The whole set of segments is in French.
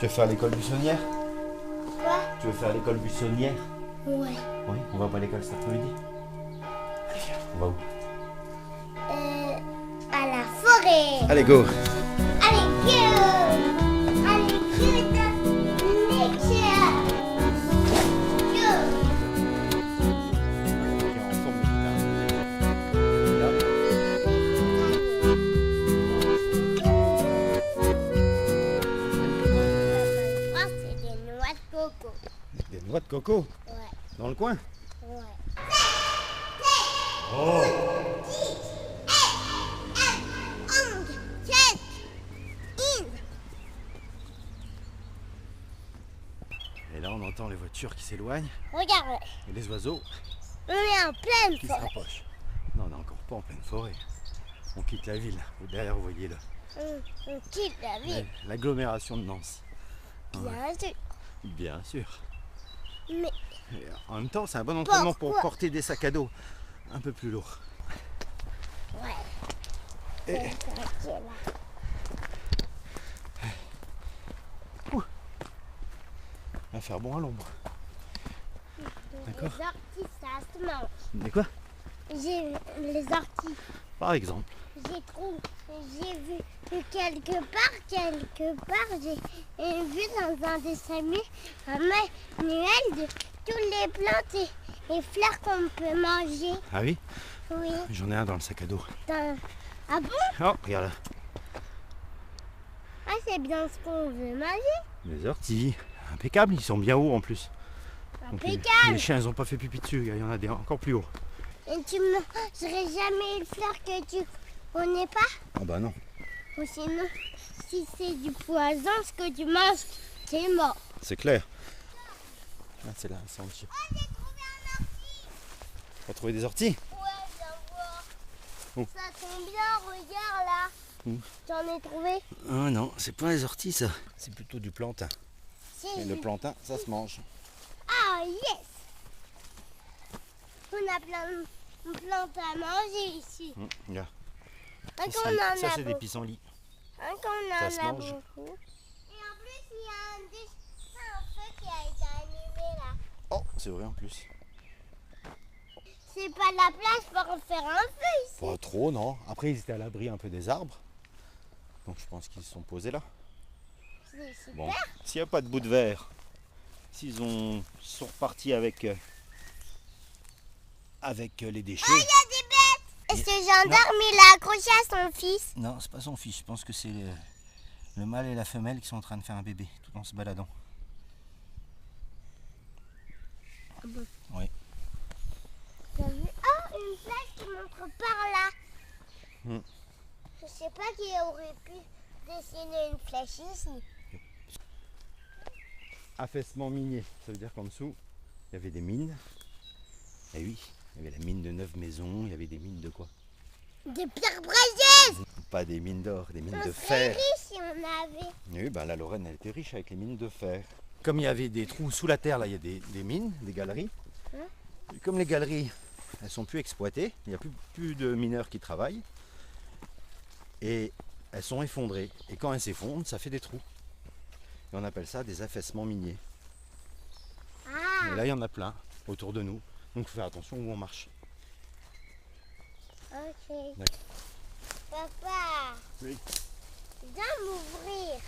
Tu veux faire l'école buissonnière? Quoi? Tu veux faire l'école buissonnière? Ouais. Oui, on va pas à l'école cet après-midi. Allez, viens, on va où? À la forêt. Allez, go! Allez, go! Allez, go de nature. Go! Moi, c'est des noix de coco. Des noix de coco Ouais. dans le coin. Ouais. Oh! 7, 1. Et là, on entend les voitures qui s'éloignent Regarde, et les oiseaux on est en pleine qui se forêt. rapprochent. Non, on n'est encore pas en pleine forêt. On quitte la ville. Derrière, vous voyez On quitte la ville, l'agglomération de Nancy. bien sûr. Bien sûr. Mais Et en même temps, c'est un bon entraînement pour Pourquoi? porter des sacs à dos un peu plus lourds. ouais. Et- C'est ça qui est là. On va faire bon à l'ombre. D'accord. Les orties, ça se mange. Mais quoi? J'ai les orties. Par exemple. J'ai vu quelque part, j'ai vu dans un dessin animé un manuel de toutes les plantes et fleurs qu'on peut manger. Ah oui? Oui. J'en ai un dans le sac à dos. Ah bon? Oh, regarde là. Ah, c'est bien ce qu'on veut manger. Les orties. Impeccables, ils sont bien hauts en plus. Donc, les Impeccable. chiens, ils n'ont pas fait pipi dessus. Il y en a des encore plus hauts. Et tu mangerais jamais une fleur que tu connais pas? Ah bah non. Ou sinon, si c'est du poison, ce que tu manges, c'est mort. C'est clair. Ah, c'est là, c'est en dessous. Oh, j'ai trouvé un ortie. On va trouver des orties? Ouais, viens voir. Où? Ça tombe bien, regarde là. Où? J'en ai trouvé. Ah non, c'est pas les orties ça. C'est plutôt du plantain. Si. Et le plantain, ça se mange. Ah, yes. On a plein de plantes à manger ici. Regarde. Un Ça, qu'on c'est- en ça, a c'est des beaucoup. pissenlits. Un qu'on Ça en se a mange. beaucoup. Et en plus, il y a un dessin en feu qui a été animé là. Oh, c'est vrai en plus. C'est pas la place pour faire un feu ici. Pas trop, non. Après, ils étaient à l'abri un peu des arbres. Donc, je pense qu'ils se sont posés là. C'est super. Bon, s'il n'y a pas de bout de verre, s'ils sont repartis avec les déchets. Il y a des bêtes. Et ce gendarme, il a accroché à son fils. Non, c'est pas son fils. Je pense que c'est le mâle et la femelle qui sont en train de faire un bébé tout en se baladant. Ah bon? Oui. T'as vu? Oh, une flèche qui montre par là. Hmm. Je sais pas qui aurait pu dessiner une flèche ici. Affaissement minier, ça veut dire qu'en dessous, il y avait des mines. Et oui, il y avait la mine de 9 maisons, il y avait des mines de quoi? Des pierres précieuses. Pas des mines d'or, des mines On de serait fer. riche si on avait. Oui, ben la Lorraine, elle était riche avec les mines de fer. Comme il y avait des trous sous la terre, là, il y a des mines, des galeries. Hein? Et comme les galeries, elles sont plus exploitées, il n'y a plus de mineurs qui travaillent. Et elles sont effondrées. Et quand elles s'effondrent, ça fait des trous. Et on appelle ça des affaissements miniers. Ah, Et là, il y en a plein autour de nous. Donc, il faut faire attention où on marche. ok. D'accord. Papa, Oui. viens m'ouvrir.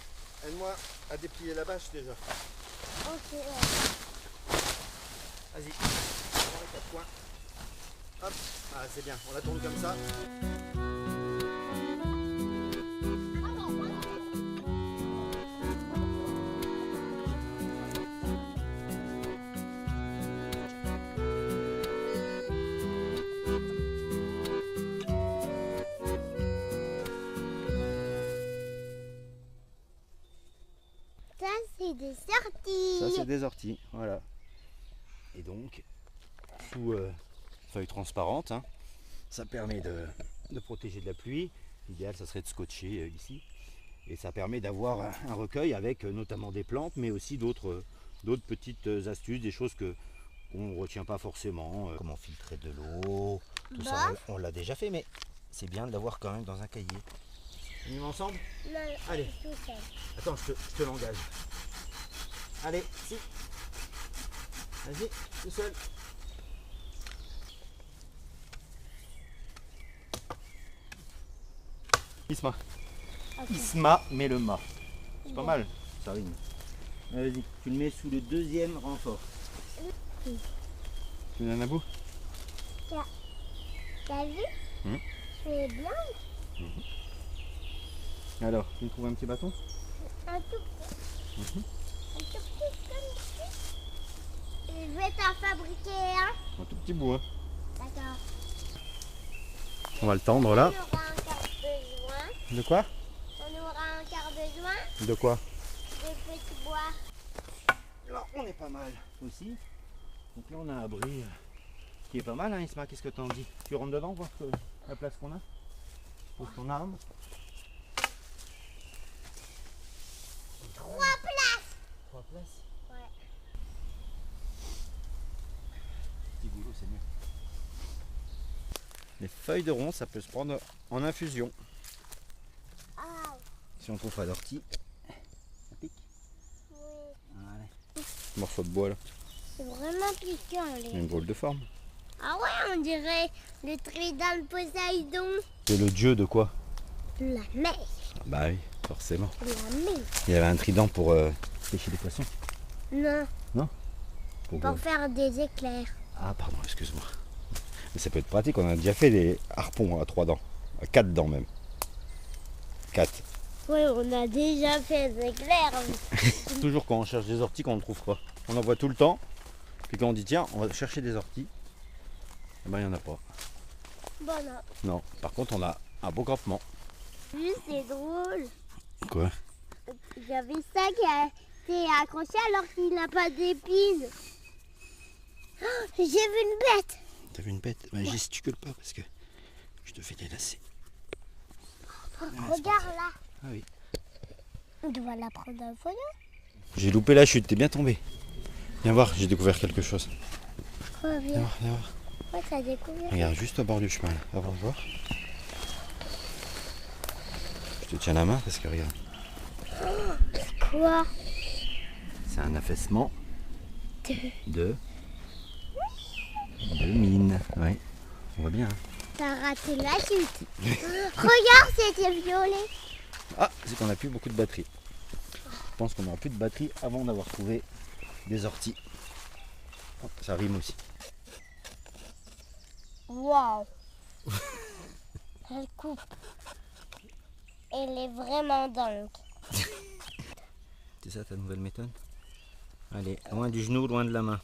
Aide-moi à déplier la bâche déjà. Ok. Vas-y. On les quatre coins. Hop. Ah, c'est bien. On la tourne comme ça. Ça, c'est des sorties. Ça, c'est des orties. Voilà. Et donc, sous feuille transparente, hein, ça permet de protéger de la pluie. L'idéal, ça serait de scotcher ici. Et ça permet d'avoir un recueil avec notamment des plantes, mais aussi d'autres petites astuces, des choses qu'on ne retient pas forcément. Comment filtrer de l'eau, tout ça, on l'a déjà fait, mais c'est bien de l'avoir quand même dans un cahier. On y va ensemble? Non, Allez. tout seul. Attends, je te l'engage. Allez, si. Vas-y, tout seul. Isma. Ok. Isma, mais le mât. C'est pas mal, ça rime. Vas-y, tu le mets sous le deuxième renfort. Oui. Tu veux un à bout? T'as vu? C'est bien. Alors, tu me trouves un petit bâton? Un tout petit. Un tout petit comme ça. Et je vais t'en fabriquer un. Un tout petit bout, hein. D'accord. On va le tendre là. On aura encore besoin. De quoi? On aura encore besoin De quoi? de petits bois. Là, on est pas mal aussi. Donc là, on a un abri qui est pas mal, hein, Isma. Qu'est-ce que t'en dis? Tu rentres dedans, voir la place qu'on a? Pour ton arme. 3 places. 3 places? Ouais. Petit goulot, c'est mieux. Les feuilles de rond, ça peut se prendre en infusion. Ah, Si on trouve pas d'ortie, ça pique. oui. Allez. Morceau de bois là. C'est vraiment piquant. Il y a une drôle de forme. Ah ouais, on dirait le trident de Poséidon. C'est le dieu de quoi? La mer. Bah oui, forcément. La mer. Il y avait un trident pour pêcher des poissons. Non, Pour, pour faire des éclairs. Ah pardon, excuse-moi. Mais ça peut être pratique, on a déjà fait des harpons à 3 dents. À 4 dents même. 4. Oui, on a déjà fait des éclairs. Toujours quand on cherche des orties qu'on ne trouve pas. On en voit tout le temps. Puis quand on dit tiens, on va chercher des orties, eh ben il n'y en a pas. Bon, non. Non. Par contre on a un beau campement. Juste, c'est drôle. Quoi? J'avais ça qui a été accroché alors qu'il n'a pas d'épines. Oh, j'ai vu une bête. T'as vu une bête? Ben, gesticule pas parce que je te fais des lacets. Regarde là. Ah oui. On doit la prendre en photo. J'ai loupé la chute, t'es bien tombé. Viens voir, j'ai découvert quelque chose. Quoi, Viens bien. voir, viens voir. Ouais, t'as découvert. Regarde, juste au bord du chemin. Là. Va voir. Je te tiens la main parce que regarde. Quoi? C'est un affaissement de mine. Ouais. On voit bien. Hein. T'as raté la chute. Regarde, c'était violet. Ah, c'est qu'on n'a plus beaucoup de batterie. Je pense qu'on n'aura plus de batterie avant d'avoir trouvé des orties. Oh, ça rime aussi. Waouh. Elle coupe. Elle est vraiment dingue. C'est ça ta nouvelle méthode? Allez, loin du genou, loin de la main.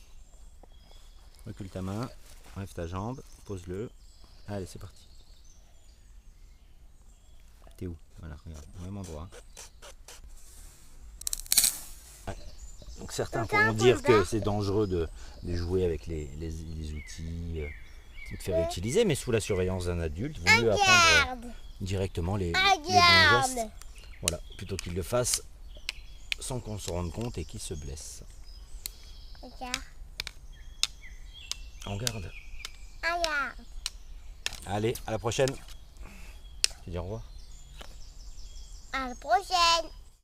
Recule ta main, enlève ta jambe, pose-le. Allez, c'est parti. T'es où? Voilà, regarde, au même endroit. Ah. Donc certains pourront dire que c'est dangereux de jouer avec les outils, de faire utiliser, mais sous la surveillance d'un adulte, il vaut mieux apprendre directement les bons gestes. Voilà, plutôt qu'il le fasse sans qu'on se rende compte et qu'il se blesse. Regarde. On garde. Regarde. Allez, à la prochaine. Tu dis au revoir. À la prochaine.